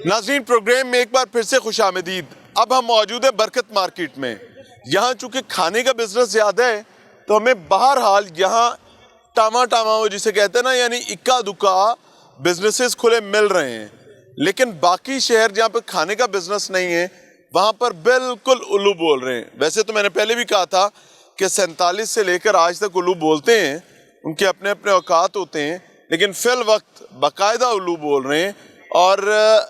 नाज़रीन, प्रोग्राम में एक बार फिर से खुशामदीद। अब हम मौजूद है बरकत मार्केट में। यहाँ चूँकि खाने का बिजनेस ज़्यादा है तो हमें बहरहाल यहाँ टामा टामा वो जिसे कहते हैं ना, यानी इक्का दुक्का बिजनेसेस खुले मिल रहे हैं, लेकिन बाकी शहर जहाँ पे खाने का बिजनेस नहीं है वहाँ पर बिल्कुल उल्लू बोल रहे हैं। वैसे तो मैंने पहले भी कहा था कि 47 से लेकर आज तक उल्लू बोलते हैं, उनके अपने अपने औकात होते हैं, लेकिन फिल वक्त बाकायदा उल्लू बोल रहे हैं और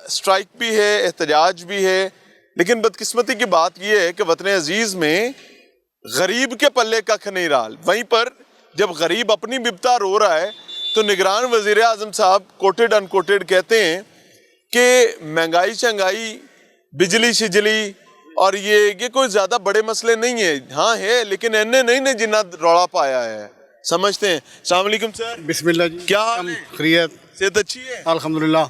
स्ट्राइक भी है, एहतजाज भी है। लेकिन बदकिस्मती की बात यह है कि वतन अजीज़ में गरीब के पल्ले कख नहीं रहा। वहीं पर जब गरीब अपनी बिपता रो रहा है तो निगरान वज़ीर आज़म साहब कोटेड अनकोटेड कहते हैं कि महंगाई शंगाई, बिजली शिजली और ये कोई ज़्यादा बड़े मसले नहीं है। हाँ है, लेकिन इन्हें नहीं ने जिन्ना रौला पाया है, समझते हैं। अस्सलाम वालेकुम सर। बिस्मिल्लाह जी। क्या हाल है? खैरियत, सेहत अच्छी है? अल्हम्दुलिल्लाह।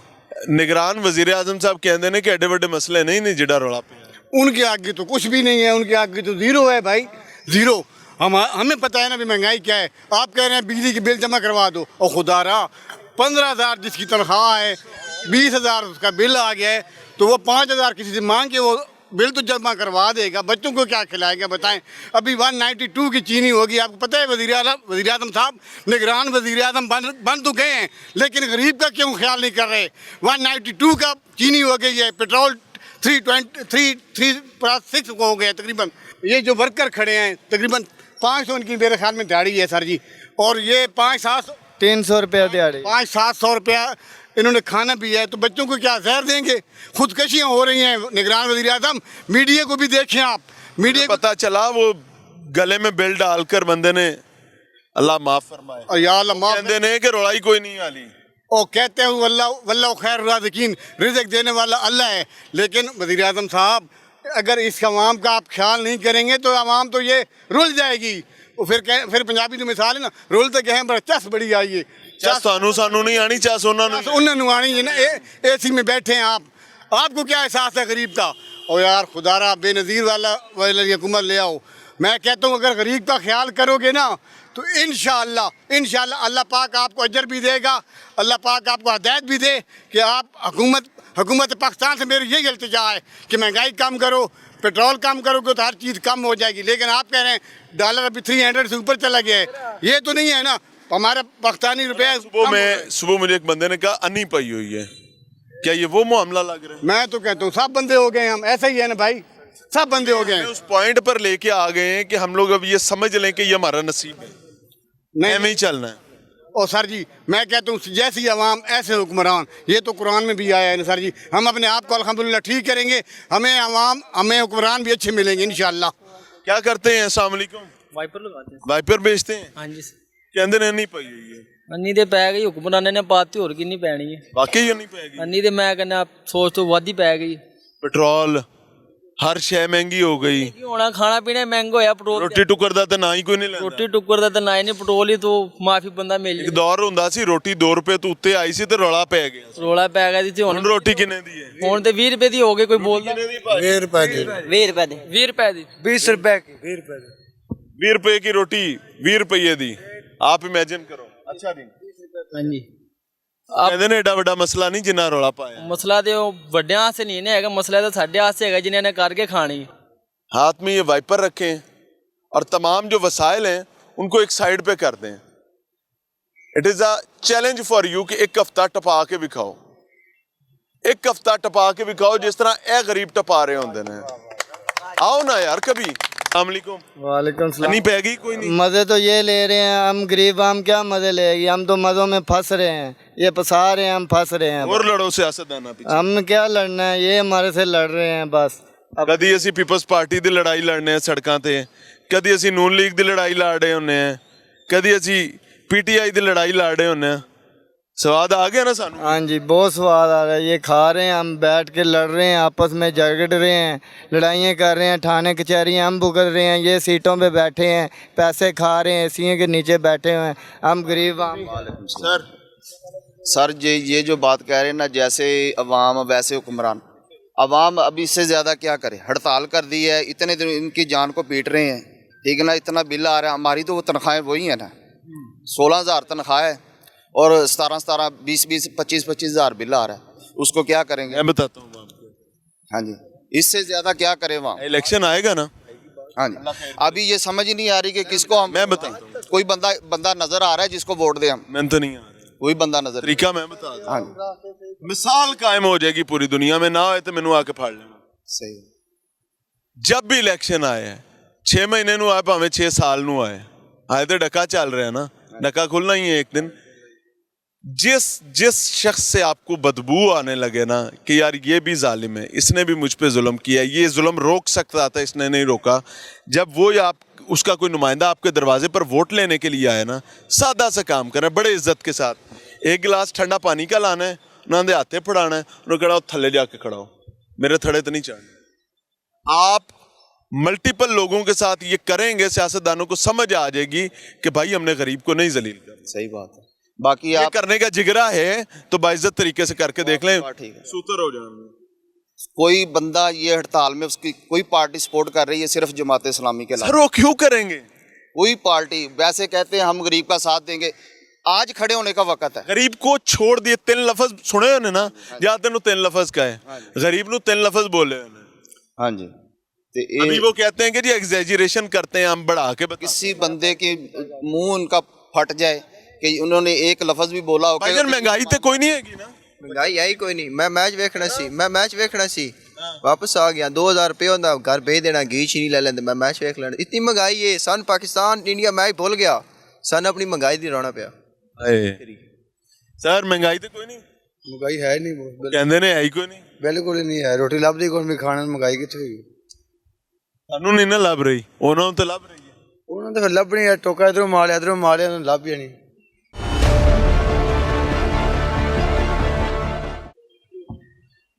निगरान वज़ीर आज़म साहब कहते हैं कि एडे बड़े मसले नहीं ने जिड़ा रौला पाया। उनके आगे तो कुछ भी नहीं है, उनके आगे तो जीरो है भाई, जीरो। हमें पता है ना भी महंगाई क्या है। आप कह रहे हैं बिजली की बिल जमा करवा दो, और खुदारा 15,000 जिसकी तनख्वाह है, 20,000 उसका बिल आ गया है, तो वो 5,000 किसी से मांग के वो बिल तो जमा करवा देगा, बच्चों को क्या खिलाएगा बताएं। अभी 192 की चीनी होगी, आपको पता है। वज़ीर आज़म साहब, निगरान वज़ीर आज़म बन तो गए हैं, लेकिन गरीब का क्यों ख्याल नहीं कर रहे। 192 का चीनी हो गई है, पेट्रोल 326 हो गया तकरीबन। ये जो वर्कर खड़े हैं तकरीबन 500 उनकी मेरे ख्याल में दिहाड़ी है सर जी, और ये 300 रुपया दिहाड़ी, 500-700 रुपया इन्होंने खाना भी है, तो बच्चों को क्या जहर देंगे। खुदकशियाँ हो रही हैं। निगरान वज़ीर आज़म, मीडिया को भी देखें आप, मीडिया पता चला वो गले में बिल डालकर बंदे ने, अल्लाह माफ फरमाए, और या अल्लाह माफ कहते ने कि रोलाई कोई नहीं आली, और कहते हैं वल्लाह खैर राज़िकीन, रिज़्क़ देने वाला अल्लाह है। लेकिन वज़ीर आज़म साहब, अगर इस अवाम का आप ख्याल नहीं करेंगे तो अवाम तो ये रुल जाएगी। और फिर पंजाबी जो मिसाल है ना, रुल तो कहें बड़ा चस बड़ी आई है, चस सानू नहीं आनी, चस उन्होंने आनी है ना। AC में बैठे हैं आप, आपको क्या एहसास है गरीब का। और यार खुदारा बेनज़ीर वाली हुकूमत ले आओ। मैं कहता हूँ अगर गरीब का ख्याल करोगे ना तो इंशाअल्लाह अल्लाह पाक आपको अजर भी देगा, अल्लाह पाक आपको हिदायत भी दे कि आप हुकूमत पाकिस्तान से मेरी यही इल्तिजा है कि महंगाई कम करो, पेट्रोल कम करोगे तो हर चीज़ कम हो जाएगी। लेकिन आप कह रहे हैं डॉलर अभी 300 से ऊपर चला गया है, ये तो नहीं है ना हमारा पाकिस्तानी रुपया। सुबह मुझे एक बंदे ने कहा अन्नी पई हुई है, क्या ये वो मामला लग रहा है? मैं तो कहता हूँ सब बंदे हो गए हम, ऐसा ही है ना भाई, सब बंदे हो गए हैं। उस पॉइंट पर लेके आ गए हैं कि हम लोग अब ये समझ लें कि ये हमारा नसीब है, नहीं ही चलना है। और सर जी मैं कहता हूँ जैसी अवाम ऐसे हुक्मरान, ये तो कुरान में भी आया है ना सर जी। हम अपने आप को अल्हम्दुलिल्लाह ठीक करेंगे, हमें हुक्मरान भी अच्छे मिलेंगे इंशाअल्लाह। क्या करते हैं? अस्सलाम वालेकुम। वाइपर लगाते हैं, वाइपर बेचते हैं। हाँ जी। कहते ने नहीं पई हुई है, अन्नी ते पै गई, हुक्मराने ने पाती, होर किन्नी पैनी है। वाकई ये नहीं पाएगी। अन्नी ते मैं कहना सोच तो वादी पै गई। पेट्रोल हर शय महंगी हो गई, की होना, खाना पीना महंगा होया, पेट्रोल रोटी टुकर दा ते ना ही कोई नहीं लेंदा। रोटी टुकर दा ते ना ही नहीं, पेट्रोल ही तो माफी बंदा मिल एक दौर ਹੁੰਦਾ ਸੀ रोटी 2 रुपए तो उत्ते आई सी ते रौला पै गया। रोला पै गया सी। ਹੁਣ रोटी किन्ने दी है? ਹੁਣ ਤੇ 20 रुपए दी हो गई, कोई बोलदा 20 रुपए की, 20 रुपए दी, 20 रुपए दी, 20 रुपए की, 20 रुपए की, 20 रुपए की रोटी 20 रुपये दी, आप इमेजिन करो। अच्छा जी, हाँ जी। कहते ने एडा बड़ा मसला नहीं जिन्ना रौला पाया। मसला ते ਵੱਡਿਆਂ ਵਾਸਤੇ ਨਹੀਂ ਨਾ ਹੈਗਾ, ਮਸਲਾ ਤਾਂ ਸਾਡੇ ਵਾਸਤੇ ਹੈਗਾ ਜਿਨ੍ਹਾਂ ਨੇ ਕਰਕੇ ਖਾਣੀ। हाथ में ये वाइपर रखें और तमाम जो वसाइल हैं उनको एक साइड पे कर दें। It is a challenge for you कि एक हफ्ता टपा के विखाओ, एक हफ्ता टपा के विखाओ जिस तरह ए गरीब टपा रहे होंगे ने। आओ ना यार कभी। वालेकुम सलाम। नहीं पैगी कोई नहीं। मज़े तो ये ले रहे हैं हम, गरीब हम क्या मज़े लेगी, हम तो मज़ों में फंस रहे हैं, ये फंसा रहे हैं, हम फंस रहे हैं। और लड़ो सियासतदाना पीछे, हम क्या लड़ना है, ये हमारे से लड़ रहे हैं बस। कभी असी पीपल्स पार्टी की लड़ाई लड़ने सड़कों ते, कभी असी नून लीग की लड़ाई लड़ रहे होंने हैं, कभी असी PTI की लड़ाई लड़ रहे होंने हैं। स्वाद आ गया ना सानू? हाँ जी, बहुत स्वाद आ रहा है। ये खा रहे हैं, हम बैठ के लड़ रहे हैं, आपस में झगड़ रहे हैं, लड़ाइयाँ कर रहे हैं, थाने कचहरियाँ हम भुगत रहे हैं, ये सीटों पे बैठे हैं, पैसे खा रहे हैं, एसी के नीचे बैठे हुए हैं, हम गरीब। सर ये जो बात कह रहे हैं ना, जैसे अवाम वैसे हुक्मरान। अवाम अब इससे ज़्यादा क्या करे, हड़ताल कर दी है, इतने दिन इनकी जान को पीट रहे हैं, ठीक है ना। इतना बिल आ रहा है, हमारी तो वो तनख्वाहें वही हैं ना, 16,000 तनख्वाह है और 17-17, 20-20, 25-25 हज़ार बिल आ रहा है। उसको क्या करेंगे? मैं बताता हूँ आपको, हाँ जी, इससे ज़्यादा क्या करें वहाँ? इलेक्शन आएगा ना, हाँ जी, अभी ये समझ ही नहीं आ रही कि किसको हम, मैं बताता हूँ, कोई बंदा नज़र आ रहा है जिसको वोट दें हम? मैं तो नहीं आ रहा, कोई बंदा नज़र, तरीका मैं बता दूँ, हाँ जी, मिसाल कायम हो जाएगी पूरी दुनिया में, ना आए तो मैनू आके फाड़ लेना। सही, जब भी इलेक्शन आए है 6 महीने नू आए भावें 6 साल नू आए तो डका चल रहा है ना, डका खुलना ही है एक दिन। जिस शख्स से आपको बदबू आने लगे ना कि यार ये भी जालिम है, इसने भी मुझ पे जुल्म किया, ये जुल्म रोक सकता था, इसने नहीं रोका, जब वो या आप उसका कोई नुमाइंदा आपके दरवाजे पर वोट लेने के लिए आए ना, सादा सा काम करें बड़े इज्जत के साथ, एक गिलास ठंडा पानी का लाना है, उन्होंने हाथे फड़ाना है, उन्होंने कहना थल्ले जाके खड़ा हो, मेरे थड़े तो नहीं चढ़ने। आप मल्टीपल लोगों के साथ ये करेंगे, सियासतदानों को समझ आ जाएगी कि भाई हमने गरीब को नहीं जलील कर, सही बात है। बाकी ये आप करने का जिगरा है तो बाइज्जत तरीके से करके देख लें, ठीक है, सूतर हो जाएंगे। कोई बंदा ये हड़ताल में उसकी कोई पार्टी सपोर्ट कर रही है सिर्फ जमात इस्लामी के सर अलावा? वो क्यों करेंगे? कोई पार्टी वैसे कहते हैं हम गरीब का साथ देंगे, आज खड़े होने का वक्त है। गरीब को छोड़ दिए, 3 लफ्ज सुने उन्हें ना, या तेन 3 लफ्ज का है, गरीब नु 3 लफ्ज बोले उन्हें। हाँ जी, तो अभी वो कहते हैं कि जी एग्जैजरेशन करते हैं, हम बढ़ा के बताते किसी बंदे के मुंह उनका फट जाए कि उन्होंने एक लफ्ज भी बोला हो हैं। भाईजान महंगाई तो कोई नहीं हैगी ना, महंगाई आई कोई नहीं। मैं मैच वेखना सी वापस आ गया, 2000 रुपये होंदा घर भेज देना, गीच ही नहीं ले लेंदे, मैं मैच वेख लेना। इतनी महंगाई है, सन पाकिस्तान इंडिया मैच भूल गया, सन अपनी महंगाई दी रोना पिया। सर महंगाई तो कोई नहीं, महंगाई है नहीं, कहते ने है ही कोई नहीं, बिल्कुल ही नहीं है। रोटी लभदी कोई नहीं, खाने में महंगाई कितनी हुई? सानू नहीं ना लभ रही, उन्होंने तो लभ रही है। उन्होंने तो फिर लभनी है, टोका इधरों मालिया लभ ही नहीं।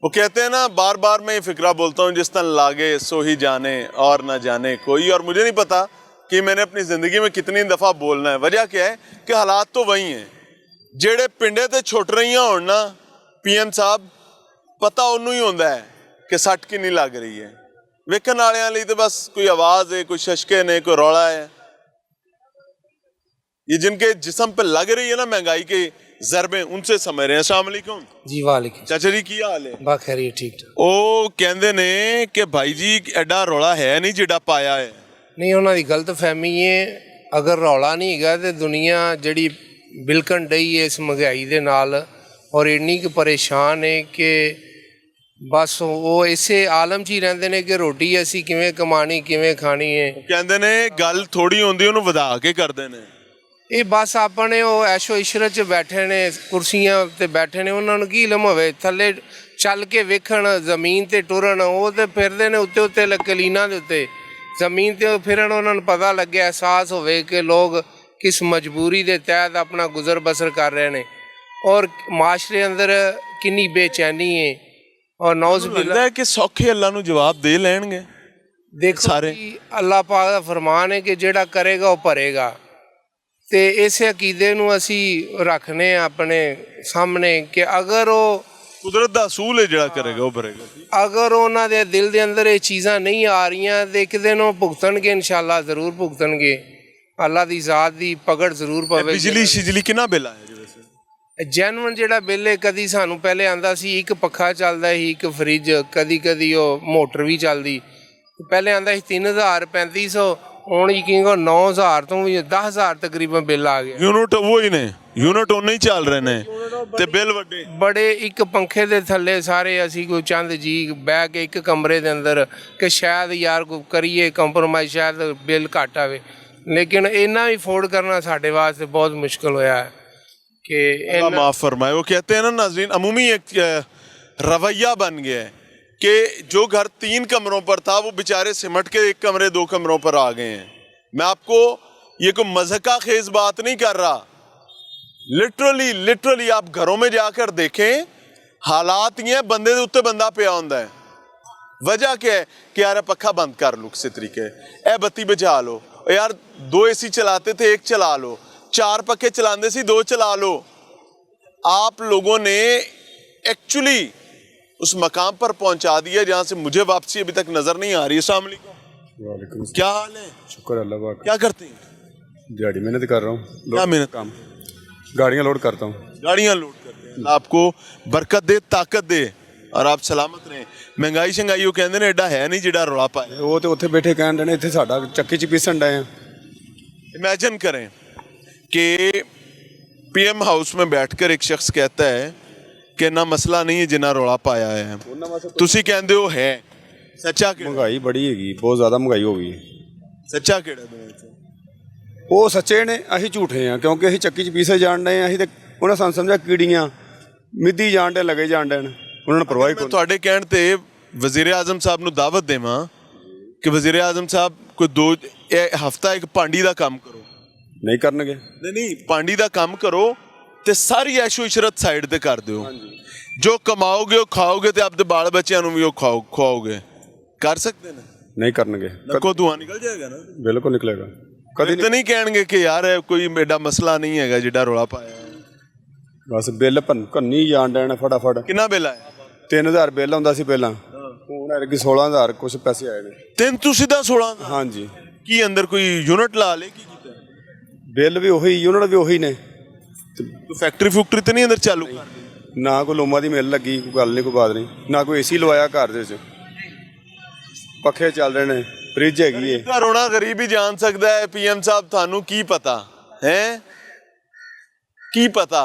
वो कहते हैं ना, बार बार मैं ये फिक्रा बोलता हूँ, जिस तन लागे सो ही जाने और ना जाने कोई। और मुझे नहीं पता कि मैंने अपनी जिंदगी में कितनी दफा बोलना है। वजह क्या है कि हालात तो वही हैं, जेड़े पिंडे ते छुट रही हो ना पीएम साहब, पता उन्होंने ही होता है कि सट की नहीं लग रही है, वेखन वालियां लई तो बस कोई आवाज है, कोई शशके ने, कोई रौला है। ये जिनके जिस्म पे लग रही है ना महंगाई के ज़रबे, उनसे समझ रहे हैं। अस्सलाम वालेकुम जी वालेकुम, चाचा जी की हाल है? बाखैर ठीक ठाक। ਉਹ ਕਹਿੰਦੇ ਨੇ ਕਿ ਭਾਈ ਜੀ ਐਡਾ ਰੌਲਾ ਹੈ ਨਹੀਂ ਜਿਹੜਾ ਪਾਇਆ ਹੈ। ਨਹੀਂ, ਉਹਨਾਂ ਦੀ ਗਲਤ ਫਹਿਮੀ ਹੈ। ਅਗਰ ਰੌਲਾ ਨਹੀਂ ਹੈਗਾ ਤੇ ਦੁਨੀਆ ਜਿਹੜੀ ਬਿਲਕਣ ਡਈ ਹੈ ਇਸ ਮਹਿੰਗਾਈ ਦੇ ਨਾਲ, ਔਰ ਇੰਨੀ ਕੁ ਪਰੇਸ਼ਾਨ ਹੈ ਕਿ ਬਸ ਉਹ ਇਸੇ ਆਲਮ 'ਚ ਹੀ ਰਹਿੰਦੇ ਨੇ ਕਿ ਰੋਟੀ ਅਸੀਂ ਕਿਵੇਂ ਕਮਾਣੀ, ਕਿਵੇਂ ਖਾਣੀ ਹੈ। ਕਹਿੰਦੇ ਨੇ ਗੱਲ ਥੋੜੀ ਹੁੰਦੀ ਉਹਨੂੰ ਵਧਾ ਕੇ ਕਰਦੇ ਨੇ। ਇਹ ਬਸ ਆਪਣੇ ਉਹ ਐਸ਼ੋ ਇਸ਼ਰਤ 'ਚ ਬੈਠੇ ਨੇ, ਕੁਰਸੀਆਂ 'ਤੇ ਬੈਠੇ ਨੇ, ਉਹਨਾਂ ਨੂੰ ਕੀ ਇਲਮ ਹੋਵੇ ਥੱਲੇ ਚੱਲ ਕੇ ਵੇਖਣ, ਜ਼ਮੀਨ 'ਤੇ ਟੁਰਨ। ਉਹ ਤੇ ਫਿਰਦੇ ਨੇ ਉੱਤੇ ਉੱਤੇ ਕਲੀਨਾਂ ਦੇ ਉੱਤੇ, ਜ਼ਮੀਨ 'ਤੇ ਫਿਰਨ ਉਹਨਾਂ ਨੂੰ ਪਤਾ ਲੱਗਿਆ, ਅਹਿਸਾਸ ਹੋਵੇ ਕਿ ਲੋਕ ਕਿਸ ਮਜਬੂਰੀ ਦੇ ਤਹਿਤ ਆਪਣਾ ਗੁਜ਼ਰ ਬਸਰ ਕਰ ਰਹੇ ਨੇ, ਔਰ ਮਾਸ਼ਰੇ ਅੰਦਰ ਕਿੰਨੀ ਬੇਚੈਨੀ ਹੈ। ਔਰ ਨੌਜ਼ ਲੱਗਦਾ ਹੈ ਕਿ ਸੌਖੇ ਅੱਲਾ ਨੂੰ ਜਵਾਬ ਦੇ ਲੈਣਗੇ। ਦੇਖੋ ਸਾਰੇ ਜੀ, ਅੱਲਾਹ ਪਾਕ ਦਾ ਫਰਮਾਨ ਹੈ ਕਿ ਜਿਹੜਾ ਕਰੇਗਾ ਉਹ ਭਰੇਗਾ। ਤੇ ਇਸੇ ਅਕੀਦੇ ਨੂੰ ਅਸੀਂ ਰੱਖਨੇ ਆ ਆਪਣੇ ਸਾਹਮਣੇ ਕਿ ਅਗਰ ਉਹ ਕੁਦਰਤ ਦਾ ਅਸੂਲ ਹੈ, ਜਿਹੜਾ ਕਰੇਗਾ ਉਹ ਭਰੇਗਾ। ਅਗਰ ਉਹਨਾਂ ਦੇ ਦਿਲ ਦੇ ਅੰਦਰ ਇਹ ਚੀਜ਼ਾਂ ਨਹੀਂ ਆ ਰਹੀਆਂ ਤੇ ਇੱਕ ਦਿਨ ਉਹ ਭੁਗਤਣਗੇ, ਇਨਸ਼ਾਅੱਲਾ ਜ਼ਰੂਰ ਭੁਗਤਣਗੇ। ਅੱਲਾ ਦੀ ਜ਼ਾਤ ਦੀ ਪਕੜ ਜ਼ਰੂਰ ਪਵੇ। ਬਿਜਲੀ ਕਿੰਨਾ ਬਿੱਲ ਆਇਆ ਜੀ ਵੈਸੇ? ਜੈਨੂਅਨ ਜਿਹੜਾ ਬਿੱਲ ਹੈ, ਕਦੀ ਸਾਨੂੰ ਪਹਿਲੇ ਆਂਦਾ ਸੀ ਇੱਕ ਪੱਖਾ ਚੱਲਦਾ ਸੀ, ਇੱਕ ਫਰਿੱਜ, ਕਦੀ ਉਹ ਮੋਟਰ ਵੀ ਚੱਲਦੀ। ਪਹਿਲੇ ਆਂਦਾ ਸੀ 3000 3500, ਹੁਣ ਯਕੀਨ ਕਰੋ 9000 ਤੋਂ ਵੀ 10000 ਤਕਰੀਬਨ ਬਿੱਲ ਆ ਗਿਆ। ਯੂਨਿਟ ਉਹ ਹੀ ਨੇ, ਯੂਨਿਟ ਉਹਨੇ ਹੀ ਚੱਲ ਰਹੇ ਨੇ ਤੇ ਬਿੱਲ ਵੱਡੇ ਬੜੇ। ਇੱਕ ਪੰਖੇ ਦੇ ਥੱਲੇ ਸਾਰੇ ਅਸੀਂ ਕੋਈ ਚੰਦ ਜੀ ਬਹਿ ਕੇ ਇੱਕ ਕਮਰੇ ਦੇ ਅੰਦਰ ਕਿ ਸ਼ਾਇਦ ਯਾਰ ਕੋਈ ਕਰੀਏ ਕੰਪਰੋਮਾਈਜ਼, ਸ਼ਾਇਦ ਬਿੱਲ ਘੱਟ ਆਵੇ, ਲੇਕਿਨ ਇੰਨਾ ਵੀ ਅਫੋਰਡ ਕਰਨਾ ਸਾਡੇ ਵਾਸਤੇ ਬਹੁਤ ਮੁਸ਼ਕਲ ਹੋਇਆ ਹੈ कि माफ फरमाए। वो कहते हैं ना नाज़रीन, अमूमी एक रवैया बन गया है कि जो घर 3 कमरों पर था वो बेचारे सिमट के 1 कमरे 2 कमरों पर आ गए हैं। मैं आपको ये कोई मज़हका खेज बात नहीं कर रहा, लिटरली आप घरों में जाकर देखें, हालात ये है, बंदे दे उत्ते बंदा पिया होंदा है। वजह क्या है कि यार पक्खा बंद कर लो, किसी तरीके ए बत्ती बुझा लो, यार 2 AC चलाते थे 1 चला लो, 4 पक्खे चलाते सी 2 चला लो। आप लोगों ने एक्चुअली उस मकाम पर पहुंचा दिया जहां से मुझे वापसी अभी तक नजर नहीं आ रही। अस्सलाम वालेकुम, क्या हाल है? शुक्र अल्लाह का। क्या करते हैं? दिहाड़ी मेहनत कर रहा हूँ। क्या मेहनत? काम, गाड़ियाँ लोड करता हूँ। गाड़ियाँ लोड करते हैं। अल्लाह आपको बरकत दे, ताकत दे और आप सलामत रहें। महंगाई शंगाई वो कहते ने एडा है नहीं जिहड़ा रौला पाया। ਉਹ ਤੇ ਉੱਥੇ ਬੈਠੇ ਕਹਿਣ ਦੇ ਨੇ ਇੱਥੇ ਸਾਡਾ ਚੱਕੀ 'ਚ ਪੀਸਣ ਡਏ ਆ। इमेजिन करें कि पीएम हाउस में बैठकर एक शख्स कहता है कि ना मसला नहीं है जिन्ना रौला पाया है, तुसी कहंदे हो है सच्चा किहड़ा? ਮਹਿੰਗਾਈ ਬੜੀ ਹੈਗੀ, ਬਹੁਤ ਜ਼ਿਆਦਾ ਮਹਿੰਗਾਈ ਹੋ ਗਈ। सच्चा किहड़ा दोवें चों? ਉਹ ਸੱਚੇ ਨੇ, ਅਸੀਂ ਝੂਠੇ ਆ, ਕਿਉਂਕਿ ਅਸੀਂ ਚੱਕੀ 'ਚ ਪੀਸੇ ਜਾਣ ਡਏ ਆ। ਅਸੀਂ ਤੇ ਉਹਨਾਂ ਸਾਨੂੰ ਸਮਝਿਆ ਕੀੜੀਆਂ ਮਿੱਦੀ ਜਾਣ ਡੇ ਲੱਗੇ ਜਾਣ ਡਣ, ਉਹਨਾਂ ਨੂੰ ਪਰਵਾਹ ਹੀ मैं ਕੋਈ। तुहाडे कहण ते वज़ीर आज़म साहब नूं दावत देवां कि वज़ीर आज़म साहब कोई दो हफ्ता एक पांडी दा काम करो। ਨਹੀਂ ਕਰਨਗੇ। नहीं पांडी दा काम करो ते सारी ऐशो इशरत साइड ते कर दिओ। जो कमाओगे वो खाओगे ते आपदे बाल बच्चों नूं भी वो खवाओगे। कर सकते हैं? ਨਹੀਂ ਕਰਨਗੇ। नक्को धुआं निकल जाएगा ना। ਬਿਲਕੁਲ ਨਿਕਲੇਗਾ। ਕਦੀ तो नहीं कहणगे कि यार कोई एडा मसला नहीं है जिहड़ा रौला पाया है। ਬਸ ਬਿੱਲ ਭੰਨੀ ਜਾਣ ਡਣ ਫਟਾਫਟ। कितना बिल आया? 3000 ਬਿੱਲ ਆਉਂਦਾ ਸੀ ਪਹਿਲਾਂ, ਹੁਣ ਐਤਕੀ 16000 ਕੁਝ ਪੈਸੇ ਆਏ ਨੇ। तीन तू सीधा 16 ਹਾਂਜੀ, की अंदर कोई यूनिट ला ले की कीता है? ਬਿੱਲ ਵੀ ਉਹੀ, ਯੂਨਿਟ ਵੀ ਉਹੀ ਨੇ। तो फैक्ट्री फुक्ट्री तो नहीं अंदर चालू कर दी? ਨਾ ਕੋਈ ਲੋਮਾਂ ਦੀ ਮਿਲ ਲੱਗੀ, ਕੋਈ ਗੱਲ ਨਹੀਂ, ਕੋਈ ਬਾਤ ਨਹੀਂ। ਨਾ ਕੋਈ ਏਸੀ ਲਵਾਇਆ ਘਰ ਦੇ ਵਿੱਚ, ਪੱਖੇ ਚੱਲ ਰਹੇ ਨੇ, ਫ੍ਰਿਜ ਹੈਗੀ ਏ। का रोना गरीब ही जान सकता है। पीएम साहब थानू की पता है, की पता?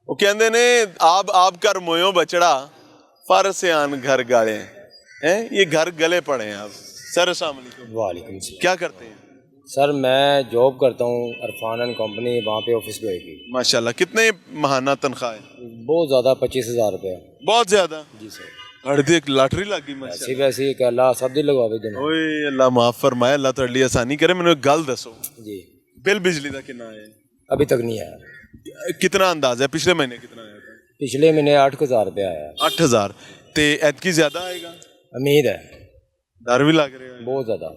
वो कहते ने आप कर मोयो बचड़ा पर से आन घर गाले हैं। ये घर गले पड़े हैं। आप सर अस्सलाम वालेकुम। वालेकुम सलाम। क्या करते हैं? सर मैं जॉब करता हूँ अरफान एंड कंपनी, वहाँ पे ऑफिस पे होगी। माशाल्लाह कितने महाना तनख्वाह है? बहुत ज़्यादा, 25,000 रुपये। बहुत ज्यादा? जी सर। अड़दी एक लॉटरी लग गई माशाल्लाह। ऐसी वैसी कि अल्लाह सब दिन लगवावे देना। ओए अल्लाह माफ फरमाए, अल्लाह तुहाडे लिए आसानी करे। मैनूं एक गल दसो, जी बिल बिजली का कितना है? अभी तक नहीं आया। कितना अंदाजा है? पिछले महीने कितना आया था? पिछले महीने 8,000 रुपये आया। 8000 ते ऐतकी ज्यादा आएगा? उम्मीद है, डर भी लग रहा है। बहुत ज़्यादा।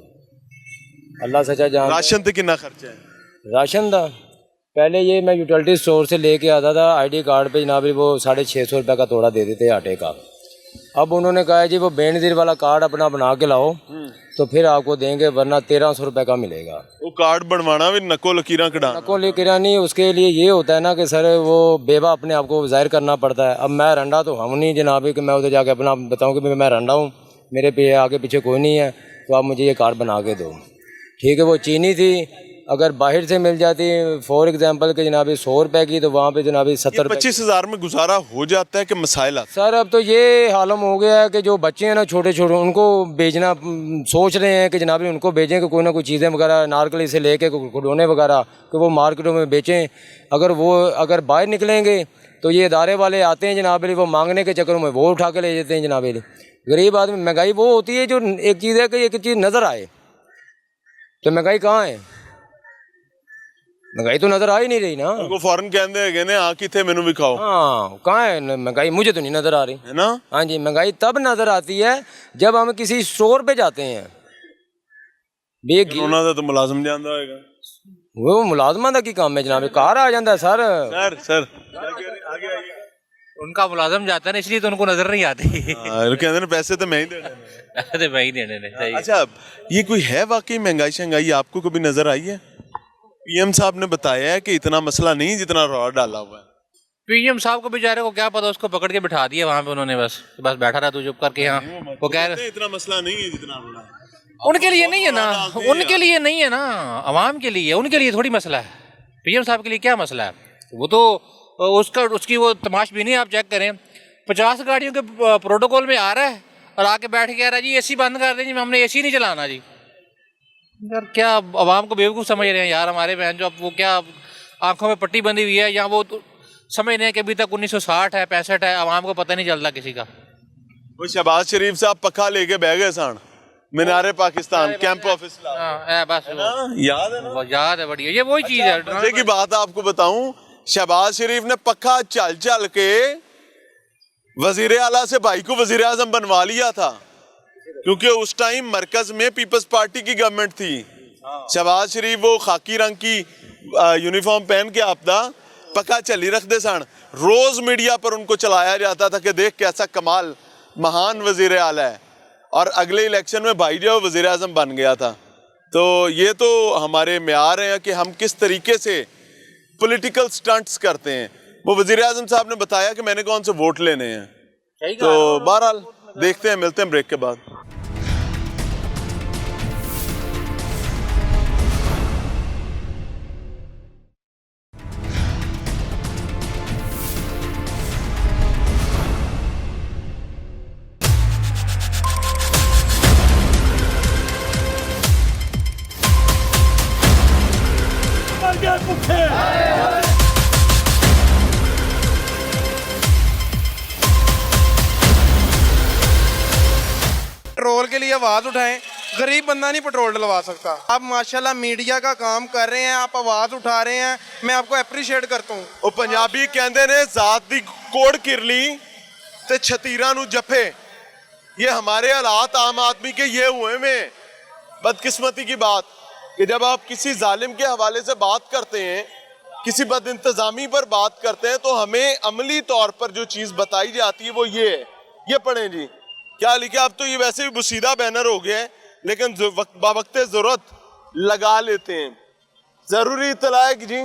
अल्लाह सच्चा जान। राशन ते कितना खर्चा है? राशन था पहले ये मैं यूटिलिटी स्टोर से लेके आता था, आईडी कार्ड पे जनाब वो 650 रुपये का तोड़ा दे देते आटे का। अब उन्होंने कहा जी वो बेनजीर वाला कार्ड अपना बना के लाओ तो फिर आपको देंगे, वरना 1300 रुपये का मिलेगा। वो कार्ड बनवाना भी नको लकीरां कढ़ाना? नको किरानी उसके लिए ये होता है ना कि सर वो बेवा अपने आप को जाहिर करना पड़ता है। अब मैं रंडा तो हम नहीं जनाब कि मैं उधर जाके अपना बताऊं कि मैं रंडा हूँ, मेरे पे आगे पीछे कोई नहीं है, तो आप मुझे ये कार्ड बना के दो। ठीक है, वो चीनी थी, अगर बाहर से मिल जाती फॉर एग्जांपल के जनाब 100 रुपए की, तो वहाँ पे जनाब 70 रुपये। 25,000 में गुजारा हो जाता है कि मसाइल आते सर अब तो ये हालम हो गया है कि जो बच्चे हैं ना छोटे छोटे, उनको बेचना सोच रहे हैं कि जनाब उनको भेजें कि कोई ना कोई चीज़ें वगैरह नारकली से लेके खिलौने वगैरह कि वो मार्केटों में बेचें। अगर बाहर निकलेंगे तो ये इदारे वाले आते हैं जनाब, वो मांगने के चक्करों में वो उठा के ले जाते हैं जनाब। गरीब आदमी, महंगाई वो होती है जो एक चीज़ है कि एक चीज़ नज़र आए, तो महंगाई कहाँ है? महंगाई तो नजर आ ही नहीं रही ना। उनको फौरन कहते हैं ने आ किथे मेनू भी खाओ। हाँ, कहाँ है महंगाई? मुझे तो नहीं नजर आ रही है ना। हाँ जी, महंगाई तब नजर आती है जब हम किसी स्टोर पे जाते हैं। ਉਹਨਾਂ ਦਾ ਤਾਂ ਮੁਲਾਜ਼ਮ ਜਾਂਦਾ ਹੋਏਗਾ। वो मुलाजमा का की काम है जनाब, कार आ जाता है सर। सर आगे उनका मुलाजम जाता है ना, इसलिए तो उनको नजर नहीं आती। कहते हैं पैसे तो मैं ही देने पैसे मैं ही देने ने। अच्छा, ये कोई है वाकई महंगाई शंगाई आपको कभी नजर आई है? पीएम साहब ने बताया है कि इतना मसला नहीं जितना रौला डाला हुआ है। पीएम साहब को बेचारे को क्या पता, उसको पकड़ के बिठा दिया वहाँ पे उन्होंने, बस बैठा रहा तू चुप करके। यहाँ वो कह रहे इतना मसला नहीं है जितना रौला है। उनके लिए नहीं है ना, उनके लिए नहीं है ना, अवाम के लिए, उनके लिए थोड़ी मसला है। पीएम साहब के लिए क्या मसला है? वो तो उसकी वो तमाशबीनी आप चेक करें, 50 गाड़ियों के प्रोटोकॉल में आ रहा है और आके बैठ के आ रहा है जी एसी बंद कर दें जी, हमने एसी नहीं चलाना जी। यार क्या अवाम को बेवकूफ़ समझ रहे हैं यार हमारे बहन, जो अब वो क्या आंखों में पट्टी बंधी हुई है, या वो तो समझ रहे हैं कि अभी तक 1960 है 65 है, अवाम को पता नहीं चलता किसी का। वो शहबाज शरीफ साहब पक्का लेके बह गए सन मीनारे पाकिस्तान कैंप ऑफिस, बस याद है ना? याद है, बढ़िया, ये वही चीज़ है। मजे की बात आपको बताऊं, शहबाज शरीफ ने पक्का चल चल के वजीर आला से भाई को वजीर आजम बनवा लिया था, क्योंकि उस टाइम मरकज में पीपल्स पार्टी की गवर्नमेंट थी। शहबाज शरीफ वो खाकी रंग की यूनिफॉर्म पहन के आपदा पक्का चली रखते सन। रोज मीडिया पर उनको चलाया जाता था कि देख कैसा कमाल महान वजीर आला है, और अगले इलेक्शन में भाई जो वजीर आजम बन गया था। तो ये तो हमारे म्यार हैं कि हम किस तरीके से पॉलिटिकल स्टंट्स करते हैं। वो वजीर आजम साहब ने बताया कि मैंने कौन से वोट लेने हैं। तो बहरहाल देखते हैं, मिलते हैं ब्रेक के बाद। पेट्रोल के लिए आवाज़ उठाएं। गरीब बंदा नहीं पेट्रोल डलवा सकता। आप माशाल्लाह मीडिया का काम कर रहे हैं, आप आवाज़ उठा रहे हैं, मैं आपको अप्रीशिएट करता हूँ। ਉਹ ਪੰਜਾਬੀ ਕਹਿੰਦੇ ਨੇ ਜ਼ਾਤ ਦੀ ਕੋੜ ਕਿਰਲੀ ਤੇ ਛਤੀਰਾਂ ਨੂੰ ਜੱਫੇ। ये हमारे हालात आम आदमी के ये हुए में बदकिस्मती की बात कि जब आप किसी जालिम के हवाले से बात करते हैं, किसी बदइंतजामी पर बात करते हैं, तो हमें अमली तौर पर जो चीज़ बताई जाती है वो ये है। ये पढ़ें जी, क्या लिखा? अब तो ये वैसे भी बुसीदा बैनर हो गया है, लेकिन बावक्ते ज़रूरत लगा लेते हैं। ज़रूरी इत्तला है कि जी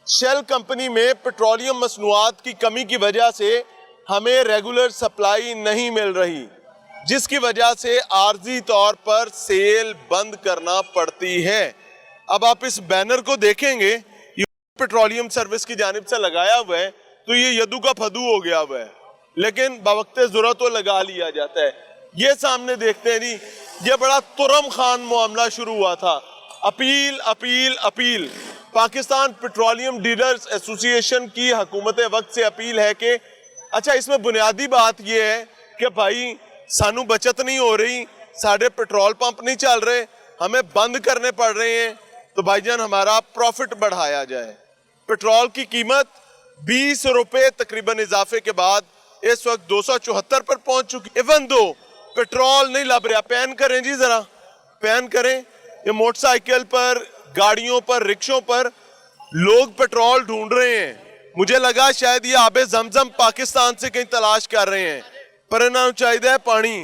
शेल कंपनी में पेट्रोलियम मसनूआत की कमी की वजह से हमें रेगुलर सप्लाई नहीं मिल रही, जिसकी वजह से आर्जी तौर पर सेल बंद करना पड़ती है। अब आप इस बैनर को देखेंगे, ये पेट्रोलियम सर्विस की जानिब से लगाया हुआ है, तो ये यदू का फदू हो गया हुआ है, लेकिन बवक्ते ज़रूरत तो लगा लिया जाता है। ये सामने देखते हैं जी, ये बड़ा तुरम खान मामला शुरू हुआ था। Appeal appeal appeal. Pakistan petroleum dealers association की हुकूमत वक्त से अपील है कि अच्छा, इसमें बुनियादी बात यह है कि भाई सानू बचत नहीं हो रही, साढ़े पेट्रोल पंप नहीं चल रहे, हमें बंद करने पड़ रहे हैं, तो भाईजान हमारा प्रॉफिट बढ़ाया जाए। पेट्रोल की कीमत 20 रुपए तकरीबन इजाफे के बाद इस वक्त 274 पर पहुंच चुकी। इवन दो पेट्रोल नहीं लग रहा। पैन करें जी, जरा पैन करें। ये मोटरसाइकिल पर, गाड़ियों पर, रिक्शों पर लोग पेट्रोल ढूंढ रहे हैं। मुझे लगा शायद ये आबे जमजम पाकिस्तान से कहीं तलाश कर रहे हैं, पर इन्होंने चाहिए पानी,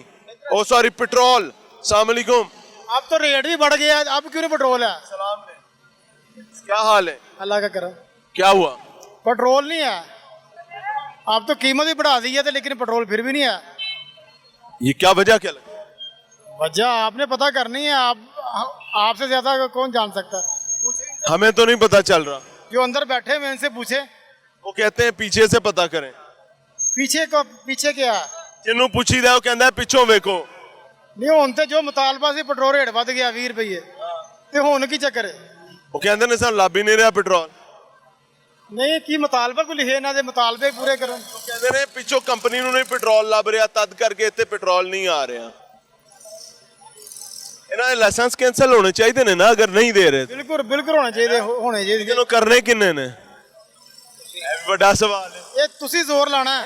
ओ सॉरी पेट्रोल। अस्सलाम वालेकुम। अब तो रेट भी बढ़ गया, अब क्यों नहीं पेट्रोल है? क्या हाल है? अल्लाह का करम। क्या हुआ? पेट्रोल नहीं है। अब तो कीमत भी बढ़ा दी है, लेकिन पेट्रोल फिर भी नहीं है। ये क्या वजह क्या लगी? वजह आपने पता करनी है। आपसे ज्यादा कौन जान सकता है? हमें तो नहीं पता चल रहा। जो अंदर बैठे हुए इनसे पूछे। वो कहते हैं पीछे से पता करें। पीछे क्या है? जिन्हों पूछी दे कहता है पिछों वेखो। नहीं हुण ते जो मुतालबा से पेट्रोल रेट वध गया 20 रुपये, ते हुण की चक्कर है? वो कहते ने सन लाभ ही नहीं रहा पेट्रोल। नहीं की मुतालबा को लिखे ना दे मुतालबे पूरे करो। कहते ने पिछों कंपनी नूं नहीं पेट्रोल लभ रहा, तद करके इत्थे पेट्रोल नहीं आ रहा। इन्हां दे लाइसेंस कैंसल होने चाहिए ने ना, अगर नहीं दे रहे। बिल्कुल बिल्कुल होने चाहिए। लेकिन करने किन्ने ने? बड़ा सवाल है। ये तुसी जोर लाना है।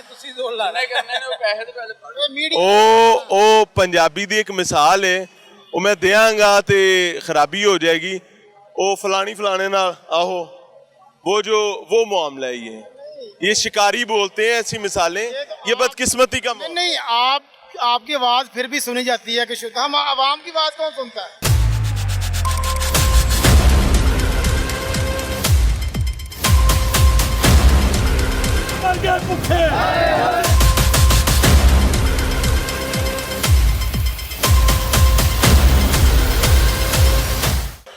ओ पंजाबी दी एक मिसाल है, वो मैं देंगा तो खराबी हो जाएगी। ओ फलानी फलाने नाल आहो, वो मामला है। ये शिकारी बोलते हैं ऐसी मिसालें। ये बदकिस्मती का नहीं, आपकी आवाज फिर भी सुनी जाती है कि हम आवाम की आवाज कौन सुनता है?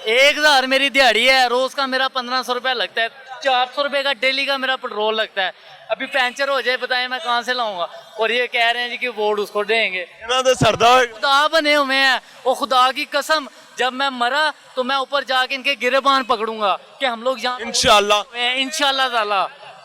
एक 1000 मेरी दिहाड़ी है, रोज का मेरा 1500 रुपया लगता है, 400 रुपये का डेली का मेरा पेट्रोल लगता है। अभी पंचर हो जाए बताएं मैं कहाँ से लाऊंगा? और ये कह रहे हैं जी कि वोट उसको देंगे। खुदा बने हुए हैं, वो खुदा की कसम, जब मैं मरा तो मैं ऊपर जाके इनके गिरेबान पकड़ूंगा कि हम लोग यहाँ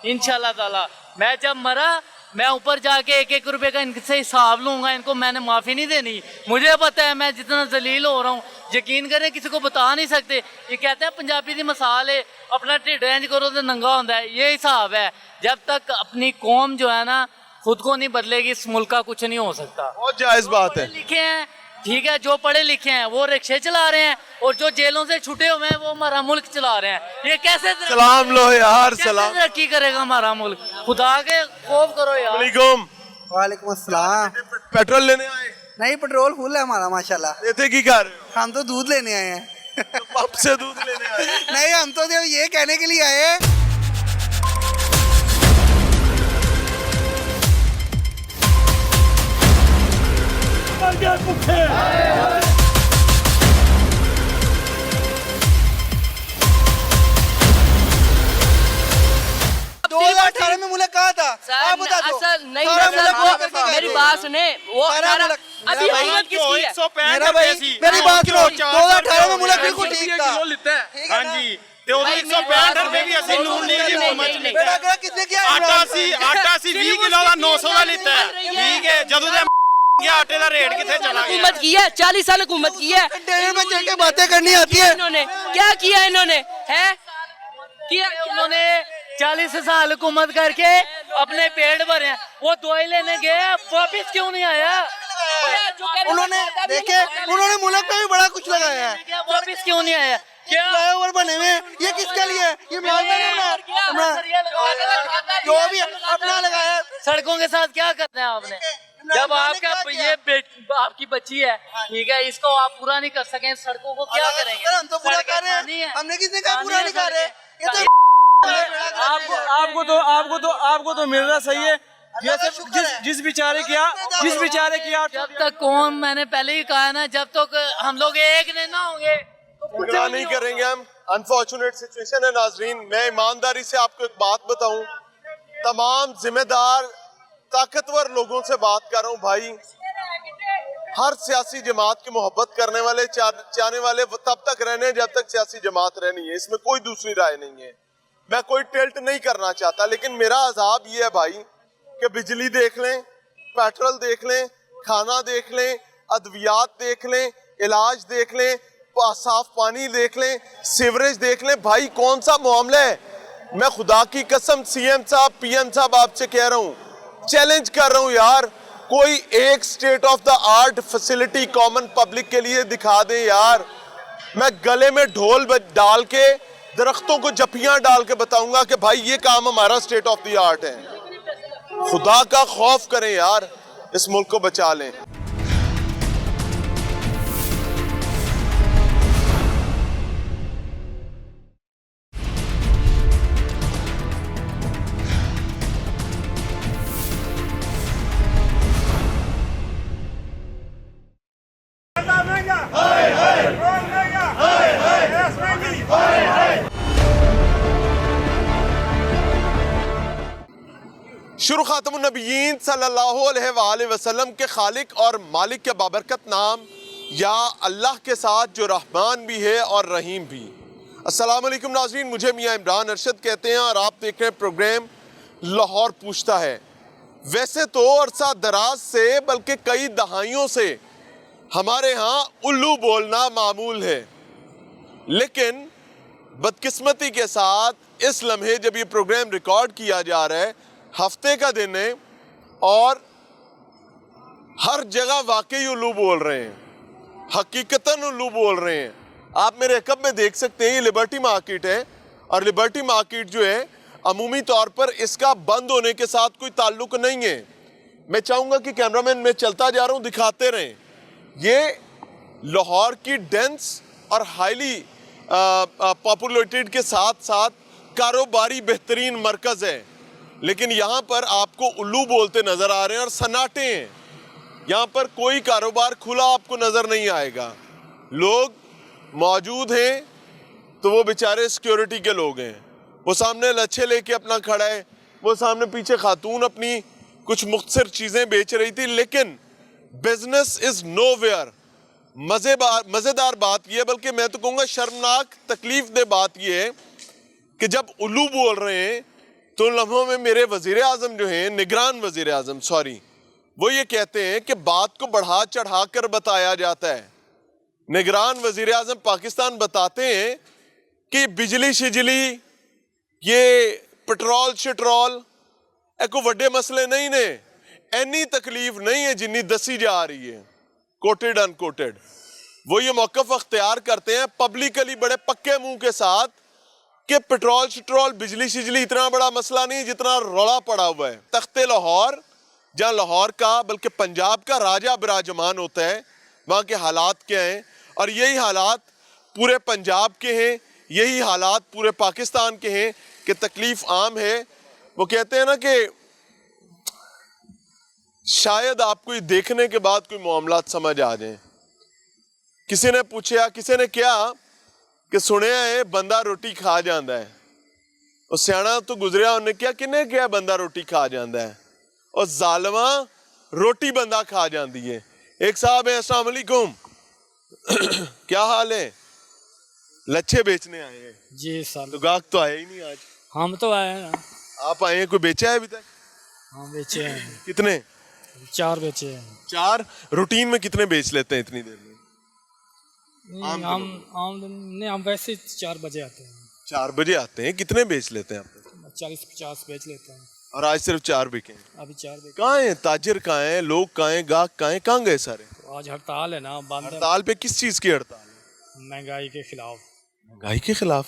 इंशाल्लाह ताला मैं जब मरा मैं ऊपर जाके 1-1 रुपए का इनसे हिसाब लूंगा। इनको मैंने माफ़ी नहीं देनी। मुझे पता है मैं जितना जलील हो रहा हूँ, यकीन करें किसी को बता नहीं सकते। ये कहते हैं पंजाबी की मिसाल है, अपना ढिड इंज करो तो नंगा होता है। ये हिसाब है। जब तक अपनी कौम जो है ना खुद को नहीं बदलेगी, इस मुल्क का कुछ नहीं हो सकता। बहुत जायज़ बात है। लिखे हैं ठीक है, जो पढ़े लिखे हैं वो रिक्शे चला रहे हैं, और जो जेलों से छुटे हुए हैं वो हमारा मुल्क चला रहे हैं। ये कैसे सलाम लो यार, सलाम तरक्की करेगा हमारा मुल्क? खुदा के खौफ करो यार। वालेकुम अस्सलाम। पेट्रोल लेने आए? नहीं, पेट्रोल फुल है हमारा माशाल्लाह। लेते की कर? हम तो दूध लेने आए हैं। पंप से दूध लेने आए? नहीं, हम तो ये कहने के लिए आए हैं में मुल्क कहा था आप बता दो। नहीं मेरी बात सुने वो अभी हुकूमत किसकी है? मेरा भाई मेरी बात सुनो 2018 में मुल्क बिल्कुल ठीक था। हाँ जी ਤੇ ਉਹਦੇ 165 ਰੁਪਏ ਵੀ ਅਸੀਂ ਨੂਨ ਲੀਗ ਦੀ ਹੁਕੂਮਤ ਚ ਲਿੱਤਾ मेरा अगर किसने किया ਆਟਾ ਸੀ 20 ਕਿਲੋ ਦਾ 900 ਦਾ ਲਿੱਤਾ ਠੀਕ ਹੈ ਜਦੋਂ ਦੇ ਗਿਆ आटे का रेट किथे चला गया? हुकूमत की है 40 साल हुकूमत की है। कंटेनर में चढ़ के बातें करनी आती है। इन्होंने क्या किया? इन्होंने है किया उन्होंने 40 साल हुकूमत करके अपने पेट भरे हैं। वो दवाई लेने गए वापिस क्यों नहीं आया? उन्होंने देखे उन्होंने मुल्क पे भी बड़ा कुछ लगाया है। वापिस क्यों नहीं आया? क्या फ्लाईओवर बने हुए ये किसके लिए? ये जो भी अपना लगाया। सड़कों के साथ क्या करते हैं आपने? जब आपका ये आपकी बच्ची है ठीक है, इसको आप पूरा नहीं कर सके सड़कों को क्या करेंगे? हम तो पूरा कर रहे हैं। हमने किसने कहा पूरा नहीं कर रहे? ये तो आपको तो मिल रहा सही है। ये सब जिस बेचारे किया जब तक कौन मैंने पहले ही कहा ना जब तक हम लोग एक नहीं ना होंगे क्या नहीं करेंगे हम। अनफॉर्चुनेट सिचुएशन है नाजरीन। मैं ईमानदारी से आपको एक बात बताऊं, तमाम जिम्मेदार ताकतवर लोगों से बात कर रहा हूं भाई। हर सियासी जमात की मोहब्बत करने वाले चाहने वाले तब तक रहने जब तक सियासी जमात रहनी है, इसमें कोई दूसरी राय नहीं है। मैं कोई टिल्ट नहीं करना चाहता, लेकिन मेरा अजाब ये है भाई कि बिजली देख लें, पेट्रोल देख लें, खाना देख लें, अद्वियात देख लें, इलाज देख लें, साफ पानी देख लें, सीवरेज देख लें। भाई कौन सा मामला है? मैं खुदा की कसम सीएम साहब पीएम साहब आपसे कह रहा हूं, चैलेंज कर रहा हूं यार, कोई एक state of the art facility common public के लिए दिखा दे यार। मैं गले में ढोल डाल के दरख्तों को जपियां डाल के बताऊंगा कि भाई ये काम हमारा स्टेट ऑफ द आर्ट है। खुदा का खौफ करें यार, इस मुल्क को बचा लें। शुरू खातमुन नबीयीन सल्लल्लाहु अलैहि वसल्लम के खालिक और मालिक के बाबरकत नाम या अल्लाह के साथ जो रहमान भी है और रहीम भी। अस्सलाम वालेकुम नाज़रीन, मुझे मियां इमरान अरशद कहते हैं और आप देख रहे हैं प्रोग्राम लाहौर पूछता है। वैसे तो अरसा दराज से बल्कि कई दहाइयों से हमारे यहाँ उल्लू बोलना मामूल है, लेकिन बदकिस्मती के साथ इस लम्हे जब ये प्रोग्राम रिकॉर्ड किया जा रहा है, हफ्ते का दिन है और हर जगह वाकई उल्लू बोल रहे हैं, हकीकतन उल्लू बोल रहे हैं। आप मेरे अकब में देख सकते हैं ये लिबर्टी मार्केट है और लिबर्टी मार्केट जो है अमूमी तौर पर इसका बंद होने के साथ कोई ताल्लुक नहीं है। मैं चाहूँगा कि कैमरामैन मैं चलता जा रहा हूँ, दिखाते रहें। ये लाहौर की डेंस और हाईली पॉपुलेटेड के साथ साथ कारोबारी बेहतरीन मरकज़ है, लेकिन यहाँ पर आपको उल्लू बोलते नज़र आ रहे हैं और सन्नाटे हैं। यहाँ पर कोई कारोबार खुला आपको नज़र नहीं आएगा। लोग मौजूद हैं तो वो बेचारे सिक्योरिटी के लोग हैं, वो सामने लच्छे लेके अपना खड़ा है, वो सामने पीछे खातून अपनी कुछ मुख्तसर चीज़ें बेच रही थी, लेकिन बिजनेस इज़ नोवेयर। मज़ेदार बात यह है, बल्कि मैं तो कहूँगा शर्मनाक तकलीफ दे बात यह है कि जब उल्लू बोल रहे हैं तो लम्हों में मेरे वज़ीर आज़म जो हैं, निगरान वज़ीर आज़म सॉरी, वो ये कहते हैं कि बात को बढ़ा चढ़ा कर बताया जाता है। निगरान वज़ीर आज़म पाकिस्तान बताते हैं कि बिजली शिजली ये पेट्रोल शट्रोल कोई वड्डे मसले नहीं ने, एनी तकलीफ नहीं है जिन्नी दसी जा रही है, कोटेड अनकोटेड। वो ये मौक़िफ़ अख्तियार करते हैं पब्लिकली बड़े पक्के मुंह के साथ कि पेट्रोल शट्रोल बिजली शिजली इतना बड़ा मसला नहीं जितना रौला पड़ा हुआ है। तख्ते लाहौर, जहाँ लाहौर का बल्कि पंजाब का राजा विराजमान होता है, वहाँ के हालात क्या हैं और यही हालात पूरे पंजाब के हैं, यही हालात पूरे पाकिस्तान के हैं कि तकलीफ़ आम है। वो कहते हैं ना कि शायद आपको ये देखने के बाद कोई मामलात समझ आ जाए। किसी ने पूछा, किसी ने क्या कि सुनिया है बंदा रोटी खा जाता है, और सियाना तो गुजरिया उन्हें क्या किन्ने क्या बंदा रोटी खा जाता है, और जालमा रोटी बंदा खा जाती है। एक साहब है, अस्सलाम वालेकुम, क्या हाल है? लच्छे बेचने आए हैं जी सर। तो गाहक तो आया ही नहीं आज। हम तो आए हैं। आप आए हैं, कोई बेचा है अभी तक? हाँ बेचे हैं। कितने? 4 बेचे हैं। 4? रूटीन में कितने बेच लेते हैं इतनी देर में? हम वैसे ही 4 बजे आते हैं। 4 बजे आते हैं, कितने बेच लेते हैं आप? 40-50 बेच लेते हैं। और आज सिर्फ 4 बिके हैं? अभी 4 बिके। कहाँ हैं ताजिर, कहाँ हैं लोग, कहाँ हैं गाहक, कहाँ हैं, कहाँ गए सारे? आज हड़ताल है ना, बंद है। हड़ताल पे किस चीज़ की हड़ताल है? महंगाई के खिलाफ। महंगाई के खिलाफ?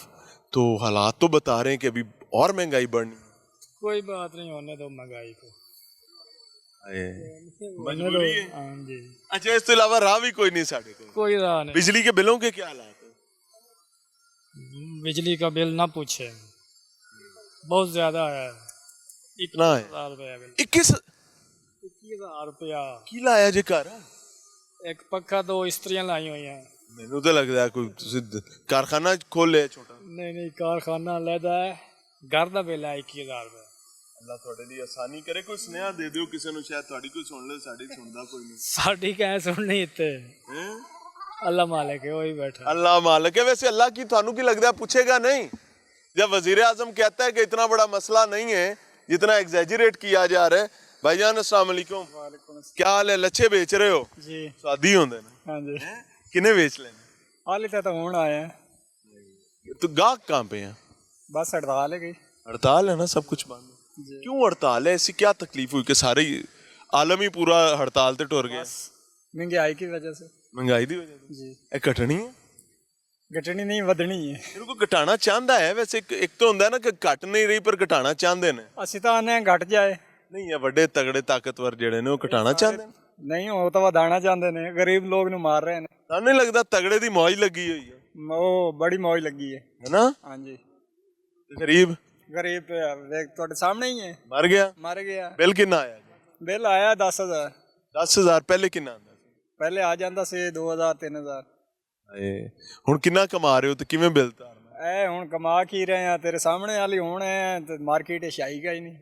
तो हालात तो बता रहे हैं कि अभी और महंगाई बढ़नी है। कोई बात नहीं, होने दो महंगाई को। मजबूरी है। हाँ जी। अच्छा, इसके अलावा राह भी कोई नहीं साढ़े को? कोई राह नहीं। बिजली के बिलों के क्या हालात है? बिजली का बिल ना पूछे, बहुत ज्यादा है। इतना है? 21,000 रुपया बिल। 21,000 रुपया की लाया जे घर? एक पक्का, 2 इस्त्रियां लाई हुई हैं। मैनू तो लगता है कोई कारखाना खोल लिया छोटा। नहीं, कारखाना लैदा है। घर का बिल है 21,000 रुपया। अल्लाह थोड़े लिए आसानी करे, कोई स्नेहा दे दियो किसी ਨੂੰ, शायद थोड़ी कोई सुन ले, साडी सुनदा कोई नहीं। साडी क्या सुननी इत्ते? अल्लाह मालिक है, वही बैठा। अल्लाह मालिक है। वैसे अल्लाह की थानू की लगता है पूछेगा नहीं? जब वजीर आजम कहता है कि इतना बड़ा मसला नहीं है जितना एग्जैजरेट किया जा रहा है। भाईजान अस्सलाम वालेकुम, क्या हाल है? लच्छे बेच रहे हो जी? स्वादी होंदे ने। हाँ जी। किने बेच लेने? हाले तो हुण आए हैं। तो गाहक कहाँ पे हैं? बस हड़ताल है गई। हड़ताल है ना, सब कुछ बंद है। क्यों हड़ताल है? ऐसी क्या तकलीफ हुई कि सारे आलम ही पूरा हड़ताल ते टुर गया? महंगाई की वजह से। महंगाई की वजह से? जी। ये घटनी है? घटनी नहीं, वधनी है। इनको घटाना चाहता है वैसे। एक तो होंदा है ना कि घट नहीं रही पर घटाना चाहते ने। ਅਸੀਂ ਤਾਂ ਆਨੇ ਘਟ ਜਾਏ। नहीं है ਵੱਡੇ तगड़े ताकतवर ਜਿਹੜੇ ਨੇ ਉਹ ਘਟਾਣਾ ਚਾਹੁੰਦੇ ਨੇ। ਨਹੀਂ, ਉਹ ਤਾਂ ਵਧਾਣਾ ਚਾਹੁੰਦੇ ਨੇ। ਗਰੀਬ ਲੋਕ ਨੂੰ ਮਾਰ ਰਹੇ ਨੇ। ਤੁਹਾਨੂੰ ਨਹੀਂ ਲੱਗਦਾ ਤਗੜੇ ਦੀ ਮौज ਲੱਗੀ ਹੋਈ ਹੈ? ਉਹ ਬੜੀ ਮौज ਲੱਗੀ ਹੈ। ਹੈਨਾ? ਹਾਂਜੀ। ਗਰੀਬ ਵੇਖ ਤੁਹਾਡੇ ਸਾਹਮਣੇ ਹੀ ਹੈ। ਮਰ ਗਿਆ? ਮਰ ਗਿਆ। ਬਿੱਲ ਕਿੰਨਾ ਆਇਆ? ਬਿੱਲ ਆਇਆ 10,000। 10,000 ਪਹਿਲੇ ਕਿੰਨਾ ਆਉਂਦਾ ਸੀ? ਪਹਿਲੇ ਆ ਜਾਂਦਾ ਸੀ 2,000 3,000। ਹਾਏ, ਹੁਣ ਕਿੰਨਾ ਕਮਾ ਰਹੇ ਹੋ ਤੇ ਕਿਵੇਂ ਬਿੱਲ ਤਾਰਨਾ? ਐ ਹੁਣ ਕਮਾ ਕੀ ਰਹੇ ਆ, ਤੇਰੇ ਸਾਹਮਣੇ ਵਾਲੀ ਹੁਣ ਹੈ ਤੇ ਮਾਰਕੀਟ ਵਿੱਚ ਆਈਗਾ ਹੀ ਨਹੀਂ।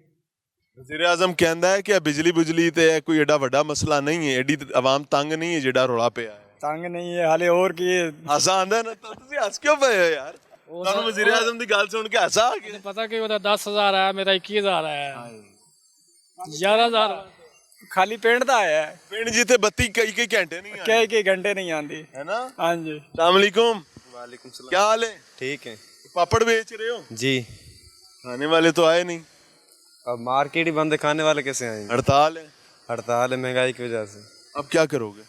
वज़ीर आज़म कहता है कि बिजली बुजली ते कोई एडा वड्डा मसला नहीं है, एडी आवाम तंग नहीं है जेड़ा रोला पे है। तंग नहीं है हाले, और की हासा आंदा ना? तो तुसी हस क्यों पे हो यार? ਤੁਹਾਨੂੰ वज़ीर आज़म दी गल सुन के हासा आ गया? पता कि ਉਹਦਾ 10,000 ਆਇਆ, ਮੇਰਾ 21,000 ਆਇਆ। 11,000 ਖਾਲੀ ਪਿੰਡ ਦਾ ਆਇਆ। ਪਿੰਡ ਜਿੱਥੇ ਬੱਤੀ ਕਈ ਘੰਟੇ ਨਹੀਂ ਆਉਂਦੀ। ਕਈ ਘੰਟੇ नहीं आती है ना? हाँ जी। अस्सलाम वालेकुम। वालेकुम सलाम। क्या हाल है? ठीक है पापड़ बेच रहे हो? जी। खाने वाले तो आए नहीं। अब मार्केट ही बंद है, खाने वाले कैसे आएंगे? हड़ताल है। हड़ताल है महंगाई की वजह से। अब क्या करोगे?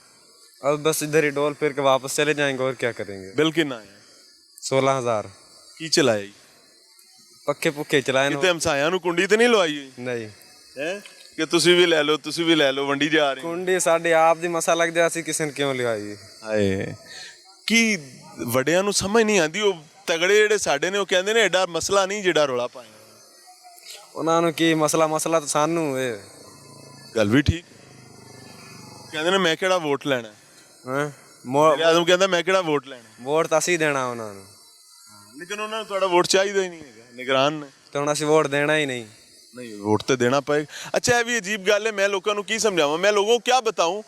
अब बस इधर ही डोल फिर के वापस चले जाएंगे, और क्या करेंगे। बिल कितना है? 16,000 की चलाए? पक्के पुक्के चलाए कितने हमसाया नु कुंडी ते नहीं लवाई हुई? नहीं है कि तुसी भी ले लो, तुसी भी ले लो, वंडी जा रहे कुंडी साढ़े आप दी मसा लग जासी, किसी ने क्यों लिवाई? हाय की वड्डियां नु समझ नहीं आंदी। ओ तगड़े जेड़े साडे ने ओ कहंदे ने एडा मसला नहीं जेड़ा रोला पाया। ਉਹਨਾਂ ਨੂੰ ਕੀ ਮਸਲਾ ਤਾਂ ਸਾਨੂੰ ਇਹ ਗੱਲ ਵੀ ਠੀਕ। ਕਹਿੰਦੇ ਨੇ ਮੈਂ ਕਿਹੜਾ ਵੋਟ ਲੈਣਾ ਹੈ? ਆਜ਼ਮ ਕਹਿੰਦਾ ਮੈਂ ਕਿਹੜਾ ਵੋਟ ਲੈਣਾ। ਵੋਟ ਤਾਂ ਅਸੀਂ ਦੇਣਾ ਉਹਨਾਂ ਨੂੰ, ਲੇਕਿਨ ਉਹਨਾਂ ਨੂੰ ਤੁਹਾਡਾ ਵੋਟ ਚਾਹੀਦਾ ਹੀ ਨਹੀਂ ਹੈਗਾ, ਨਿਗਰਾਨ ਨੇ। ਤੇ ਹੁਣ ਅਸੀਂ ਵੋਟ ਦੇਣਾ ਹੀ ਨਹੀਂ। नहीं, वोट तो देना पड़ेगा। अच्छा, ये भी अजीब गल है, मैं लोगों को की समझाऊँ? मैं लोगों को क्या बताऊँ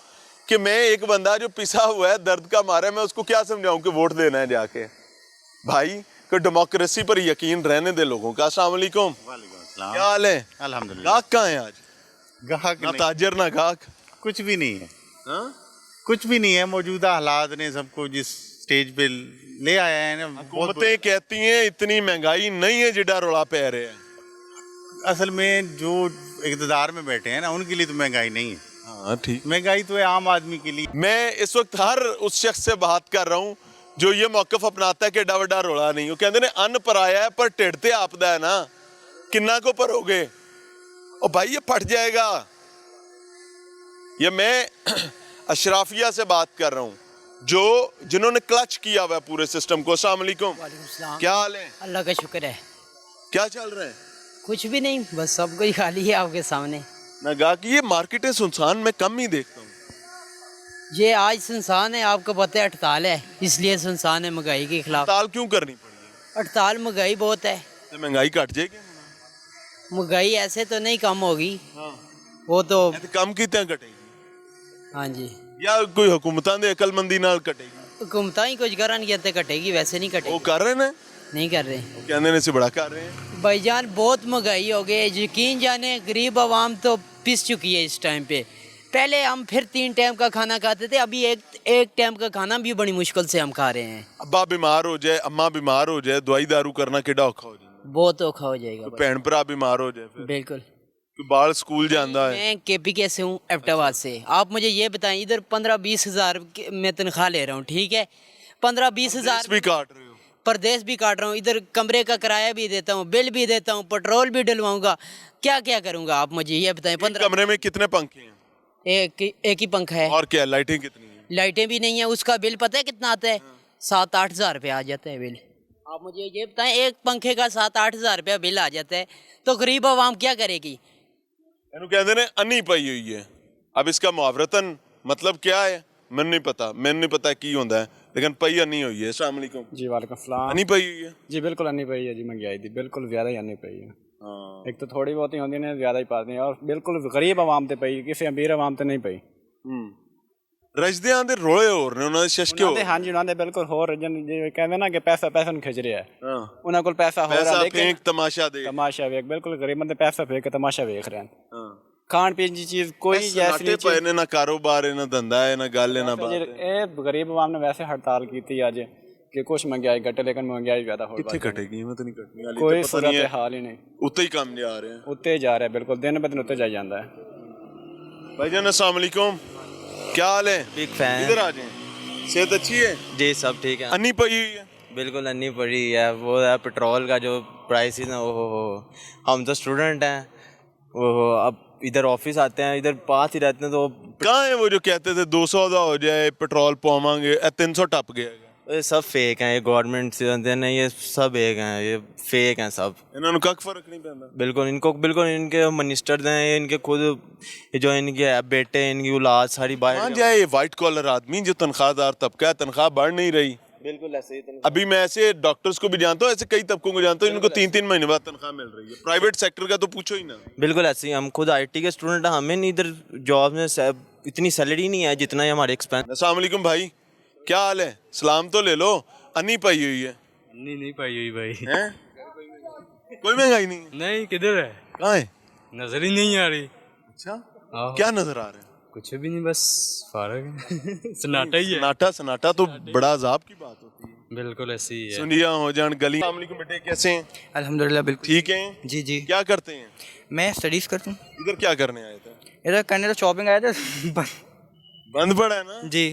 कि मैं एक बंदा जो पिसा हुआ है, दर्द का मारा है, मैं उसको क्या समझाऊँ कि वोट देना है जाके? भाई को डेमोक्रेसी पर यकीन रहने दे लोगों का। अस्सलाम वालेकुम। क्या हाल है? अल्हम्दुलिल्लाह। गाहक कहाँ है आज? गाहक ना ताजर ना गाहक, कुछ भी नहीं है। हाँ? कुछ भी नहीं है। मौजूदा हालात ने सबको जिस स्टेज पे ले आया है ना, हुकूमतें कहती हैं इतनी महंगाई नहीं है जिड़ा रोला पै रहे हैं। असल में जो इक़्तिदार में बैठे हैं ना, उनके लिए तो महंगाई नहीं है। हाँ ठीक, महंगाई तो है आम आदमी के लिए। मैं इस वक्त हर उस शख्स से बात कर रहा हूँ जो ये मौकफ अपनाता है कि एडा वड्डा रोला नहीं। वो कहते ने अन्न पराया है पर ढिड ते आपदा है ना, किन्ना को भरोगे? और भाई ये फट जाएगा। ये मैं अशराफिया से बात कर रहा हूँ जिन्होंने क्लच किया हुआ है पूरे सिस्टम को। अस्सलाम वालेकुम। क्या हाल है? अल्लाह का शुक्र है। क्या चल रहा है? कुछ भी नहीं, बस सब कुछ खाली है आपके सामने। ना गा कि ये मार्केटें सुनसान मैं कम ही देखता हूँ। ये आज सुनसान है, आपको पता है हड़ताल है, इसलिए सुनसान है महंगाई के खिलाफ। हड़ताल क्यों करनी पड़ी है? हड़ताल महंगाई बहुत है। तो महंगाई घट जाएगी? महंगाई ऐसे तो नहीं कम होगी, वो तो कम कितना घटेगी? हाँ जी, या कोई हुकूमतां दे अकलमंदी नाल घटेगी? हुकूमत ही कुछ करा नहीं कहते घटेगी, वैसे नहीं घटेगी। वो कर रहे हैं, नहीं कर रहे कहने ने से बड़ा कर रहे हैं। भाईजान, बहुत महंगाई हो गई, यकीन जाने गरीब आवाम तो पिस चुकी है इस टाइम पे। पहले हम फिर 3 टाइम का खाना खाते थे, अभी एक टाइम का खाना भी बड़ी मुश्किल से हम खा रहे हैं। अब्बा बीमार हो जाए, अम्मा बीमार हो जाए, दवाई दारू करना केड़ा औखा हो जाए। बहुत औखा हो जाएगा। भैन भरा बीमार हो जाए, बिल्कुल। बाल स्कूल जाता है। मैं KPK से हूँ, एबटाबाद से। आप मुझे ये बताएं, इधर 15-20 हज़ार मैं तनख्वाह ले रहा हूँ, ठीक है, 15-20 हज़ार भी काट रहे हो, परदेश भी काट रहा हूँ, इधर कमरे का किराया भी देता हूँ, बिल भी देता हूँ, पेट्रोल भी डलवाऊंगा, क्या क्या करूँगा आप मुझे ये बताएं। 15 कमरे में कितने पंखे हैं? एक ही पंखा है। और क्या लाइटें कितनी हैं? लाइटें भी नहीं है। उसका बिल पता है कितना आता है? 7-8 हज़ार रुपये आ जाता है बिल। आप मुझे ये बताएं, एक पंखे का 7-8 हज़ार रुपया बिल आ जाता है, तो गरीब आवाम क्या करेगी? कहते ने अन्नी पई हुई है। अब इसका मुआवरतन मतलब क्या है मैंने नहीं पता की होता है, लेकिन पई अन्नी हुई है। अस्सलाम वालेकुम जी वालेकुम सलाम। अन्नी पई हुई है जी बिल्कुल अन्नी पई है जी, महंगाई दी बिल्कुल ज़्यादा ही अन्नी पई है। एक तो थोड़ी बहुत ही होती ने, ज़्यादा ही पाती है, और बिल्कुल गरीब आवाम ते पई, किसी अमीर आवाम ते नहीं पई। रजदियां दे रोले हो रहे, उन्होंने शशके हो। हाँ जी, उन्होंने बिल्कुल हो रहे जे कहते ना कि पैसा ਨੂੰ खिच रहा है, उन्होंने कोल पैसा हो रहा, लेकिन फेंक तमाशा दे, तमाशा वेख, बिल्कुल गरीबां दे पैसा फेंक के तमाशा वेख रहे हैं। खाण पीन की चीज कोई जैसी नहीं चीज ना कारोबार है, ना धंधा है, ना गल है, ना बात है। ये गरीब आवाम ने वैसे हड़ताल की थी आज कि कुछ महंगाई घटे, लेकिन महंगाई ज्यादा हो कितने घटेगी? मैं तो नहीं घटनी वाली, कोई सूरत हाल ही नहीं, उत्ते ही काम जा रहे हैं, उत्ते ही जा रहा है, बिल्कुल दिन ब दिन उत्ते जा जाता है। भाईजान अस्सलाम वालेकुम, क्या हाल है? Big fan. इधर आ जाएं। सेहत अच्छी है? जी सब ठीक है। अन्नी पड़ी हुई है? बिल्कुल अन्नी पड़ी है। वो है पेट्रोल का जो प्राइस है ना, वो हम तो स्टूडेंट हैं, वो अब इधर ऑफिस आते हैं, इधर पास ही रहते हैं, तो कहाँ है वो जो कहते थे 200 का हो जाए पेट्रोल पावांगे, 300 टप गया? ये सब फेक हैं, ये गवर्नमेंट से नहीं, ये सब एक हैं, ये फेक हैं सब। इन्होंने कक फर्क नहीं पैदा? बिल्कुल इनको, बिल्कुल इनके मिनिस्टर हैं, इनके खुद ये जो इनके बेटे, इनकी औलाद सारी बाहर। हाँ जाए, वाइट कॉलर आदमी जो तनख्वाहदार तबका है, तनख्वाह बढ़ नहीं रही। बिल्कुल ऐसे ही। अभी मैं ऐसे डॉक्टर्स को भी जानता हूँ, ऐसे कई तबकों को जानता हूँ, इनको 3-3 महीने बाद तनख्वाह मिल रही है। प्राइवेट सेक्टर का तो पूछो ही ना। बिल्कुल ऐसे ही, हम खुद IT के स्टूडेंट हैं, हमें नहीं इधर जॉब में इतनी सैलरी नहीं है जितना ही हमारे एक्सपेंस। अस्सलाम वालेकुम भाई, क्या हाल है? सलाम तो ले लो। अन्नी पाई हुई है? अन्नी नहीं पाई हुई भाई। हैं? कोई महंगाई नहीं? नहीं, किधर है? कहाँ है? नजर ही नहीं आ रही। अच्छा, क्या नजर आ रहा है? कुछ भी नहीं, बस फारग है। सन्नाटा ही है। सन्नाटा तो बड़ा अजाब की बात होती है। बिल्कुल ऐसी ही है। सुनिया हो जान गली। अस्सलाम वालेकुम बेटे, कैसे हैं? अल्हम्दुलिल्लाह बिल्कुल ठीक हैं? जी जी। क्या करते हैं? मैं स्टडीज करता हूँ। इधर क्या करने आए थे? इधर करने तो शॉपिंग आया था। बंद पड़ा है ना जी।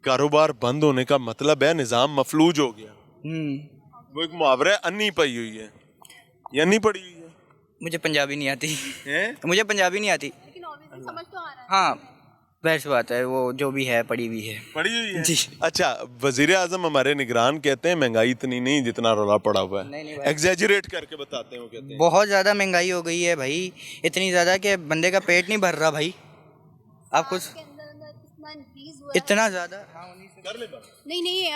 कारोबार बंद होने का मतलब है निजाम मफलूज हो गया। वो एक मुहावरा है, अन्नी पई हुई है, ये अन्नी पड़ी हुई है। मुझे पंजाबी नहीं आती है? मुझे पंजाबी नहीं आती, समझ तो आ रहा है। हाँ वैसी बात है, वो जो भी है पड़ी हुई है जी। अच्छा, वजीर आजम हमारे निगरान कहते हैं महंगाई इतनी नहीं जितना रौला पड़ा हुआ है, एग्जैजरेट करके बताते हैं वो, कहते हैं बहुत ज़्यादा महंगाई हो गई है भाई, इतनी ज़्यादा कि बंदे का पेट नहीं भर रहा भाई। आप कुछ इतना ज़्यादा नहीं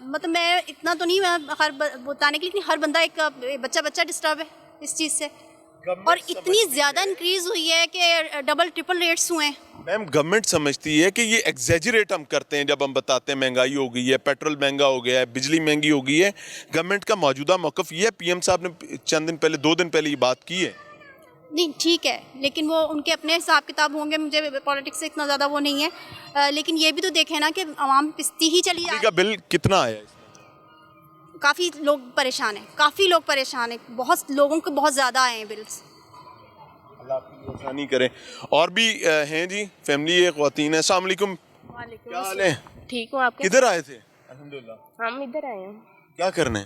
मतलब मैं इतना तो नहीं, मैं हर बताने के लिए, लेकिन हर बंदा एक बच्चा डिस्टर्ब है इस चीज़ से, और इतनी ज़्यादा इंक्रीज हुई है कि डबल ट्रिपल रेट्स हुए हैं। मैम गवर्नमेंट समझती है कि ये एग्जैजरेट हम करते हैं जब हम बताते हैं महंगाई हो गई है, पेट्रोल महंगा हो गया है, बिजली महंगी हो गई है। गवर्नमेंट का मौजूदा मौक़िफ़ ये है, PM साहब ने चंद दिन पहले 2 दिन पहले ये बात की है। नहीं ठीक है, लेकिन वो उनके अपने हिसाब किताब होंगे, मुझे पॉलिटिक्स से इतना ज़्यादा वो नहीं है, लेकिन ये भी तो देखें ना कि आवाम पिसती ही चली जा। बिल कितना आया? काफ़ी लोग परेशान हैं, काफ़ी लोग परेशान हैं, बहुत लोगों के बहुत ज़्यादा आए हैं बिल्स। अल्लाह आपकी आसानी करे। और भी हैं जी, फैमिली है, ख़वातीन है। अस्सलाम वालेकुम, क्या हाल है? ठीक हूँ, आप किधर आए थे? अल्हम्दुलिल्लाह। हम इधर आए हैं, क्या करने?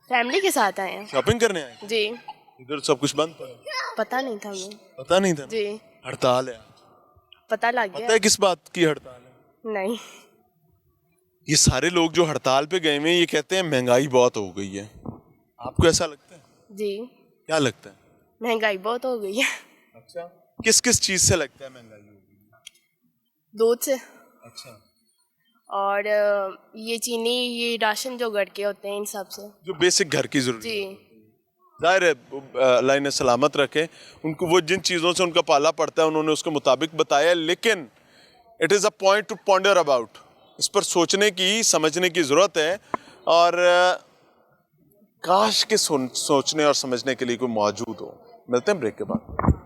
फैमिली के साथ आए हैं। शॉपिंग करने आए? जी। इधर सब कुछ बंद पड़ा? पता नहीं था मुझे। पता नहीं था? जी। हड़ताल है? पता लग गया। पता है किस बात की हड़ताल है? नहीं। ये सारे लोग जो हड़ताल पे गए हुए हैं, ये कहते हैं महंगाई बहुत हो गई है। आपको ऐसा लगता है? जी। क्या लगता है? महंगाई बहुत हो गई है। अच्छा, किस किस चीज से लगता है महंगाई होगी? दूध से अच्छा, और ये चीनी, ये राशन जो घर के होते हैं, इन सब से। जो बेसिक घर की जरूरत जी। जाहिर है अल्लाह इन्हें सलामत रखे, उनको वो जिन चीज़ों से उनका पाला पड़ता है उन्होंने उसके मुताबिक बताया, लेकिन it is a point two ponder about, इस पर सोचने की, समझने की ज़रूरत है। और काश के सोचने और समझने के लिए कोई मौजूद हो। मिलते हैं ब्रेक के बाद।